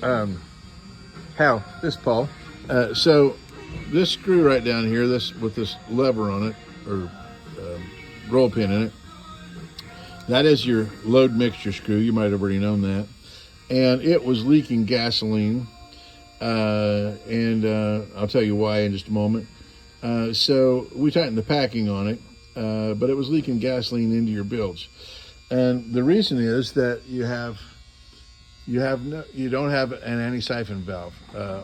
Hal, this is Paul. So this screw right down here, this with this lever on it, or roll pin in it, that is your load mixture screw. You might have already known that. And it was leaking gasoline, and I'll tell you why in just a moment. So we tightened the packing on it, but it was leaking gasoline into your bilge. And the reason is that you don't have an anti-siphon valve.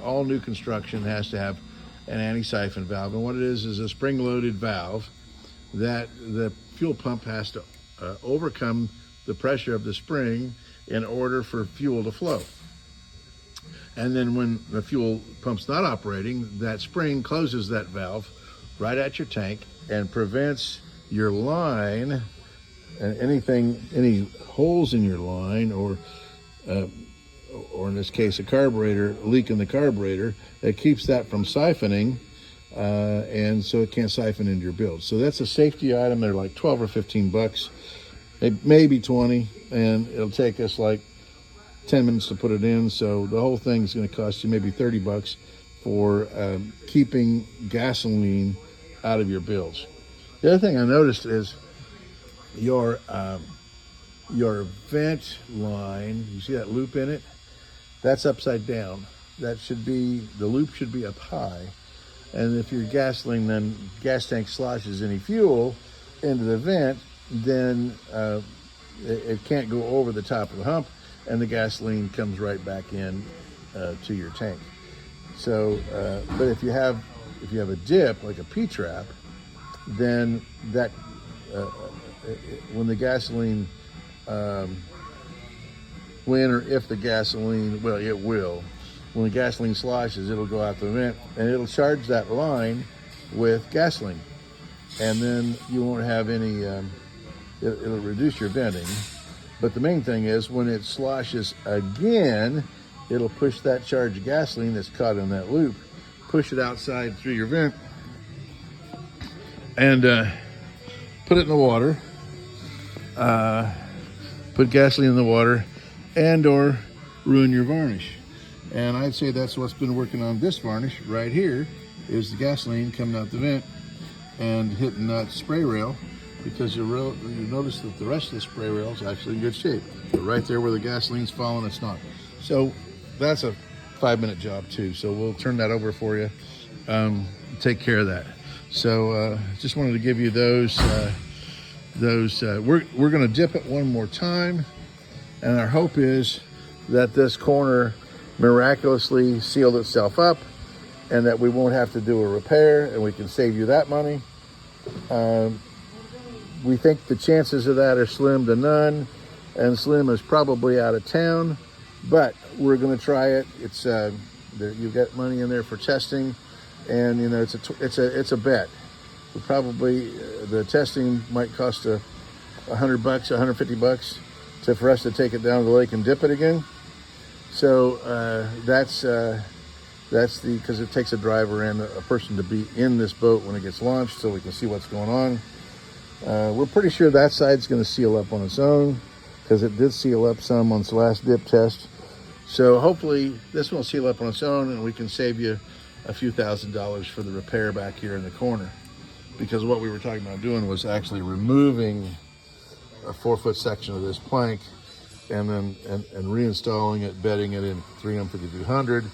All new construction has to have an anti-siphon valve, and what it is a spring-loaded valve that the fuel pump has to overcome the pressure of the spring in order for fuel to flow. And then when the fuel pump's not operating, that spring closes that valve right at your tank and prevents your line and any holes in your line, or in this case a carburetor leak in the carburetor, that keeps that from siphoning, and so it can't siphon into your bilge. So that's a safety item. They're like 12 or 15 bucks, maybe 20, and it'll take us like 10 minutes to put it in. So the whole thing is going to cost you maybe 30 bucks for keeping gasoline out of your bilge. The other thing I noticed is your vent line, you see that loop in it? That's upside down. The loop should be up high. And if your gas tank sloshes any fuel into the vent, then it can't go over the top of the hump, and the gasoline comes right back in to your tank. So, but if you have a dip like a P-trap, then that when the gasoline when the gasoline sloshes, it'll go out the vent and it'll charge that line with gasoline, and then you won't have any it'll reduce your venting. But the main thing is, when it sloshes again, it'll push that charge of gasoline that's caught in that loop, push it outside through your vent, and put it in the water. Put gasoline in the water, and or ruin your varnish. And I'd say that's what's been working on this varnish right here, is the gasoline coming out the vent and hitting that spray rail, because you notice that the rest of the spray rail is actually in good shape. But right there where the gasoline's falling, it's not. So that's a 5-minute job too. So we'll turn that over for you. Take care of that. So just wanted to give you those. We're going to dip it one more time, and our hope is that this corner miraculously sealed itself up, and that we won't have to do a repair, and we can save you that money. We think the chances of that are slim to none, and Slim is probably out of town, but we're going to try it. It's you've got money in there for testing, and it's a bet. We probably the testing might cost $100, $150 for us to take it down to the lake and dip it again. So that's because it takes a driver and a person to be in this boat when it gets launched, so we can see what's going on. We're pretty sure that side's going to seal up on its own, because it did seal up some on its last dip test. So hopefully this will seal up on its own, and we can save you a few $1,000s for the repair back here in the corner. Because what we were talking about doing was actually removing a 4-foot section of this plank, and then and reinstalling it, bedding it in 350-200,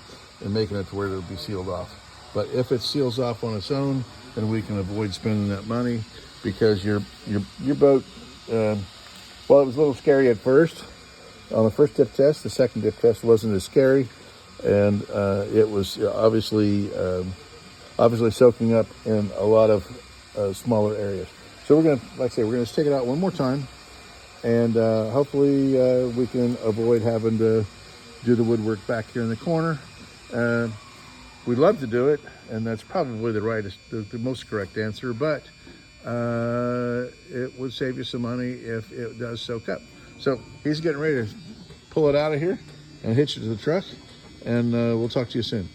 and making it to where it'll be sealed off. But if it seals off on its own, then we can avoid spending that money, because your boat, well, it was a little scary at first on the first dip test. The second dip test wasn't as scary, and it was obviously soaking up in a lot of smaller areas. So we're gonna stick it out one more time, and hopefully we can avoid having to do the woodwork back here in the corner. We'd love to do it, and that's probably the most correct answer, but it would save you some money if it does soak up. So he's getting ready to pull it out of here and hitch it to the truck, and we'll talk to you soon.